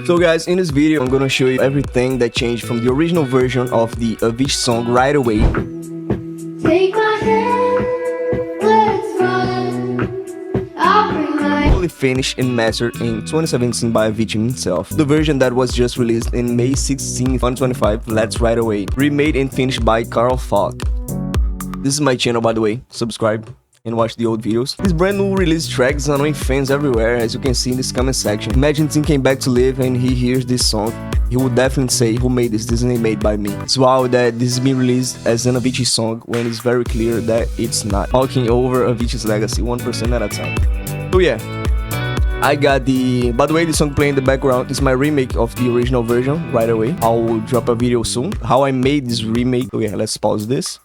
So guys, in this video I'm gonna show you everything that changed from the original version of the Avicii song Right Away. Take my hand, let's run. I'll bring my Fully finished and mastered in 2017 by Avicii himself. The version that was just released in May 16, 2025, Let's Right Away, remade and finished by Carl Falk. This is my channel, by the way. Subscribe and watch the old videos. This brand new release track is annoying fans everywhere, as you can see in this comment section. Imagine Tim came back to live and he hears this song. He would definitely say, who made this? This isn't made by me. It's wild that this is being released as an Avicii song when it's very clear that it's not. Talking over Avicii's legacy 1% at a time. So yeah, I got the... By the way, the song playing in the background is my remake of the original version, Right Away. I will drop a video soon. How I made this remake. So yeah, let's pause this.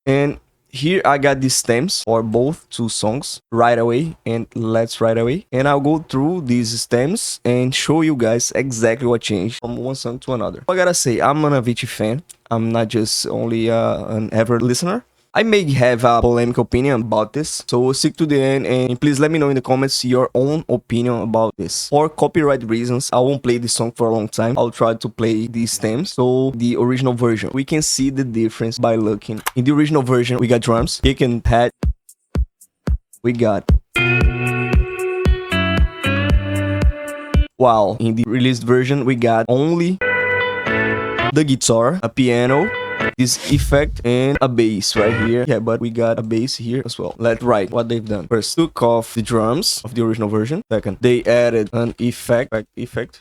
And here I got the stems for both two songs, Right Away and Let's Right Away. And I'll go through these stems and show you guys exactly what changed from one song to another. I gotta say, I'm an Avicii fan. I'm not just only an avid listener. I may have a polemic opinion about this, so stick to the end and please let me know in the comments your own opinion about this. For copyright reasons, I won't play this song for a long time. I'll try to play these stems. So the original version, we can see the difference by looking. In the original version, we got drums, kick and pad. We got... Wow, in the released version, we got only the guitar, a piano, this effect and a bass right here. Yeah, but we got a bass here as well. Let's write what they've done. First, took off the drums of the original version. Second, they added an effect.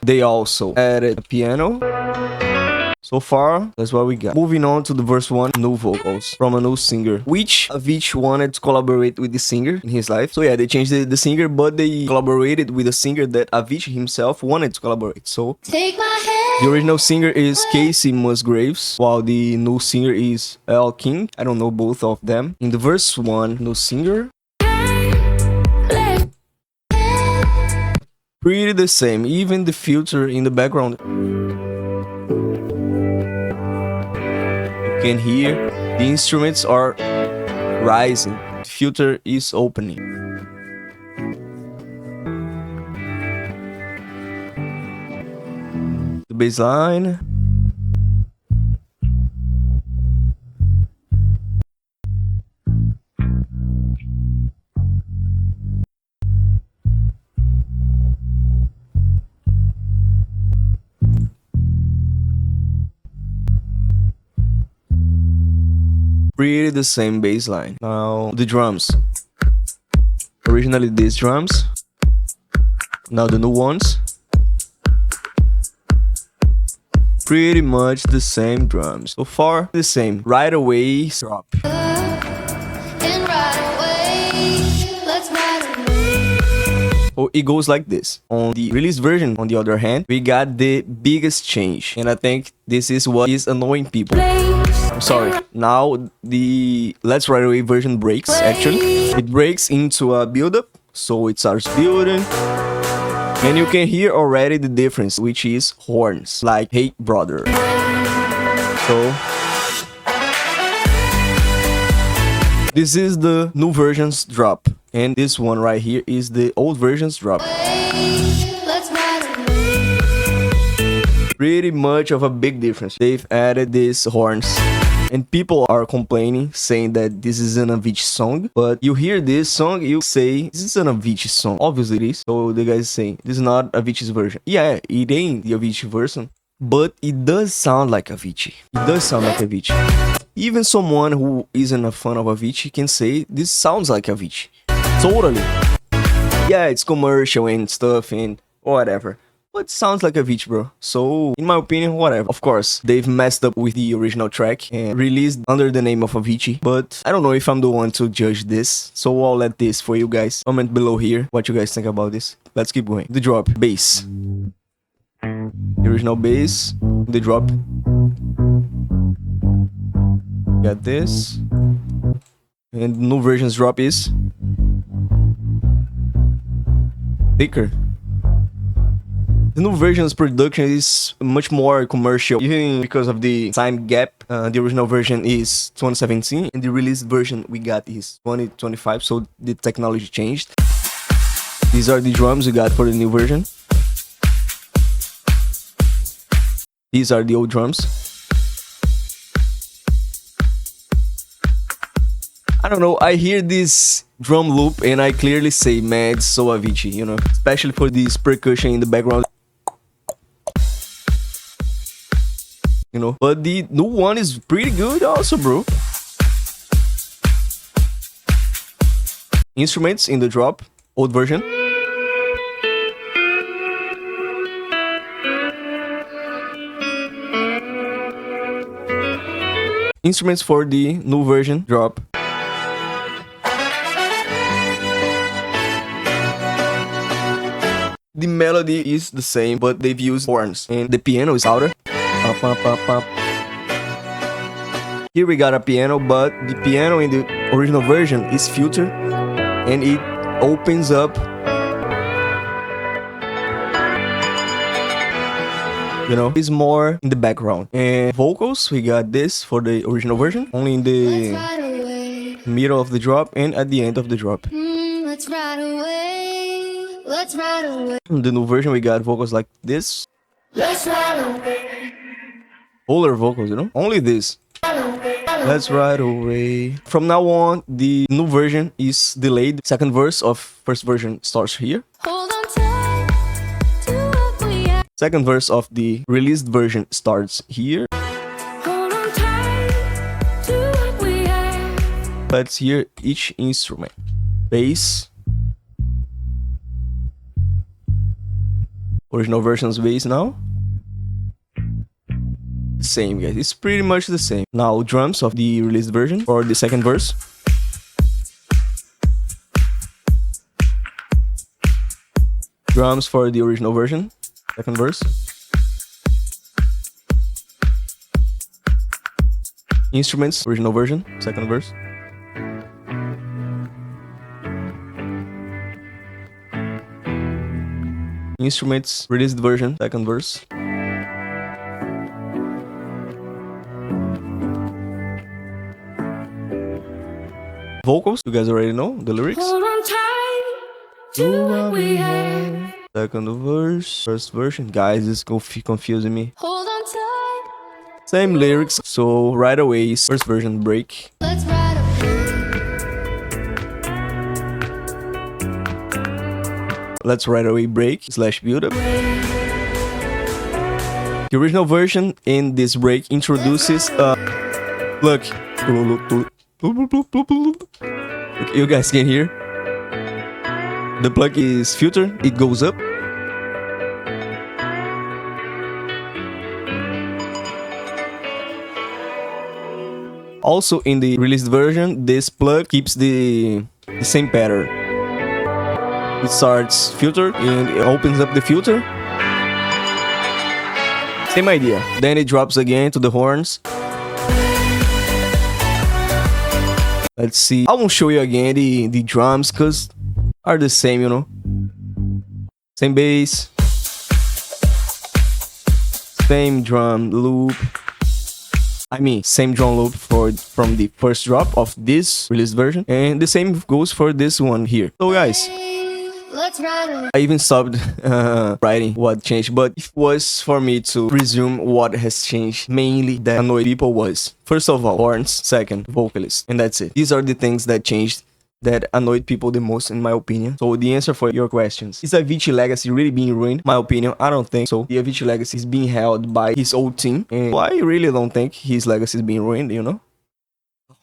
They also added a piano. So far, that's what we got. Moving on to the verse 1, new vocals from a new singer, which Avicii wanted to collaborate with the singer in his life. So yeah, they changed the singer, but they collaborated with a singer that Avicii himself wanted to collaborate. So take my hand. the original singer is Casey Musgraves, while the new singer is Al King. I don't know both of them. In the verse 1, new singer. Pretty the same, even the filter in the background. You can hear the instruments are rising. The filter is opening. The bass line. Pretty the same bass line. Now the drums. Originally these drums. Now the new ones. Pretty much the same drums. So far the same. Right Away drop. And right away, let's ride away. So it goes like this. On the released version, on the other hand, we got the biggest change. And I think this is what is annoying people. I'm sorry. Now the Let's Right Away version breaks, actually. It breaks into a build-up. So it starts building. And you can hear already the difference, which is horns, like Hey Brother. So this is the new version's drop. And this one right here is the old version's drop. Let's ride away. Pretty much of a big difference. They've added these horns. And people are complaining, saying that this is an Avicii song. But you hear this song, you say, this is an Avicii song. Obviously it is. So the guy is saying, this is not Avicii's version. Yeah, it ain't the Avicii version. But it does sound like Avicii. It does sound like Avicii. Even someone who isn't a fan of Avicii can say, this sounds like Avicii. Totally. Yeah, it's commercial and stuff and whatever. But it sounds like Avicii, bro. So, in my opinion, whatever. Of course, they've messed up with the original track and released under the name of Avicii. But I don't know if I'm the one to judge this. So I'll let this for you guys. Comment below here what you guys think about this. Let's keep going. The drop. Bass. The original bass. The drop. Got this. And the new version's drop is thicker. The new version's production is much more commercial, even because of the time gap. The original version is 2017, and the released version we got is 2025, so the technology changed. These are the drums we got for the new version. These are the old drums. I don't know, I hear this drum loop and I clearly say, man, it's so Avicii, you know, especially for this percussion in the background. You know, but the new one is pretty good also, bro. Instruments in the drop, old version. Instruments for the new version, drop. The melody is the same, but they've used horns, and the piano is louder. Up, up, up, up. Here we got a piano, but the piano in the original version is filtered, and it opens up. You know, it's more in the background. And vocals, we got this for the original version, only in Let's the ride away. middle of the drop and at the end of the drop. Let's ride away. Let's ride away. In the new version, we got vocals like this. Let's ride away. Polar vocals, you know? Only this. Let's ride away. From now on, the new version is delayed. Second verse of first version starts here. Hold on tight to what we have. Second verse of the released version starts here. Hold on tight to what we have. Let's hear each instrument. Bass. Original version's bass now. Same, guys. It's pretty much the same. Now, drums of the released version for the second verse. Drums for the original version, second verse. Instruments, original version, second verse. Instruments, released version, second verse. Vocals, you guys already know the lyrics. Hold on tight to what we have. Second verse, first version. Guys, it's confusing me. Hold on tight. Same lyrics, so right away, first version break. Let's ride away. Let's right away break / build up. The original version in this break introduces look. You guys can hear. The plug is filtered, it goes up. Also in the released version, this plug keeps the same pattern. It starts filtered and it opens up the filter. Same idea. Then it drops again to the horns. Let's see. I won't show you again the drums because are the same, you know. Same bass. Same drum loop. I mean, same drum loop from the first drop of this released version. And the same goes for this one here. So guys, Let's ride away. I even stopped writing what changed, but if it was for me to resume what has changed, mainly that annoyed people was, first of all, horns, second, vocalist, and that's it. These are the things that changed that annoyed people the most, in my opinion. So the answer for your questions, is Avicii legacy really being ruined? My opinion, I don't think so. The Avicii legacy is being held by his old team, and I really don't think his legacy is being ruined, you know?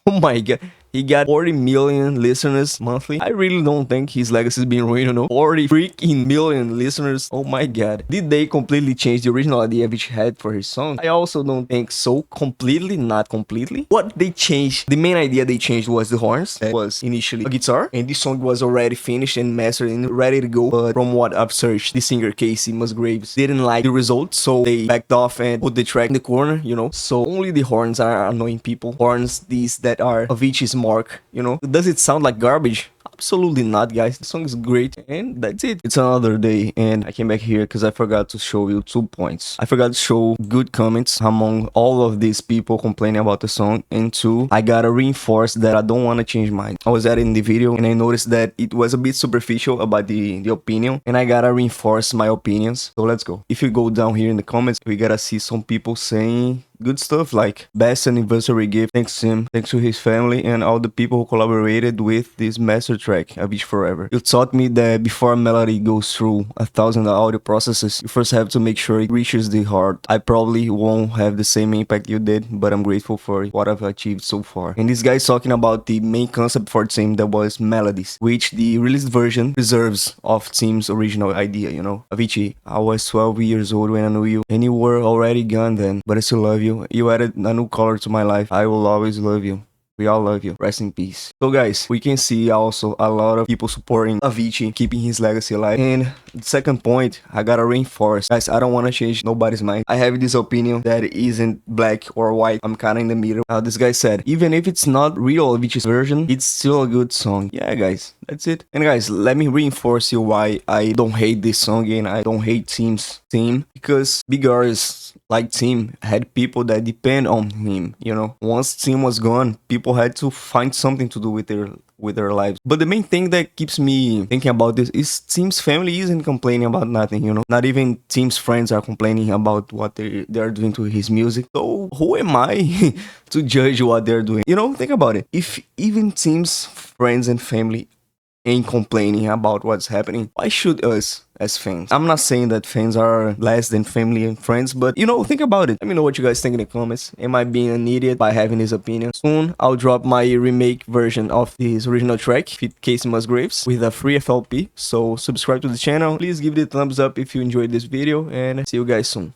Oh my god. He got 40 million listeners monthly. I really don't think his legacy is being ruined, you know. 40 freaking million listeners. Oh my god. Did they completely change the original idea Avicii had for his song? I also don't think so. Completely, not completely. What they changed, the main idea they changed was the horns. That was initially a guitar. And this song was already finished and mastered and ready to go. But from what I've searched, the singer Casey Musgraves didn't like the results. So they backed off and put the track in the corner, you know. So only the horns are annoying people. Horns, these that are Avicii's mark, you know. Does it sound like garbage? Absolutely not, guys. The song is great, and that's it. It's another day, and I came back here because I forgot to show you 2 points. I forgot to show good comments among all of these people complaining about the song, and 2, I gotta reinforce that I don't want to change mine. I was editing the video, and I noticed that it was a bit superficial about the opinion, and I gotta reinforce my opinions. So let's go. If you go down here in the comments, we gotta see some people saying good stuff like best anniversary gift, thanks to him, thanks to his family, and all the people who collaborated with this master track, Avicii Forever. You taught me that before a melody goes through 1,000 audio processes, you first have to make sure it reaches the heart. I probably won't have the same impact you did, but I'm grateful for what I've achieved so far. And this guy's talking about the main concept for Tim, that was melodies, which the released version preserves of Tim's original idea, you know. Avicii, I was 12 years old when I knew you, and you were already gone then, but I still love you. You added a new color to my life. I will always love you. We all love you. Rest in peace. So guys, we can see also a lot of people supporting Avicii, keeping his legacy alive. And the second point, I gotta reinforce. Guys, I don't want to change nobody's mind. I have this opinion that isn't black or white. I'm kind of in the middle. This guy said, even if it's not real Avicii's version, it's still a good song. Yeah, guys, that's it. And guys, let me reinforce you why I don't hate this song and I don't hate Tim's theme. Because big artists like Tim had people that depend on him, you know. Once Tim was gone, people had to find something to do with their lives. But the main thing that keeps me thinking about this is Tim's family isn't complaining about nothing, you know. Not even Tim's friends are complaining about what they're doing to his music. So who am I to judge what they're doing? You know, think about it. If even Tim's friends and family ain't complaining about what's happening, why should us as fans? I'm not saying that fans are less than family and friends, but you know, think about it. Let me know what you guys think in the comments. Am I being an idiot by having this opinion? Soon I'll drop my remake version of this original track with Casey Musgraves with a free FLP, so subscribe to the channel. Please give it a thumbs up if you enjoyed this video, and see you guys soon.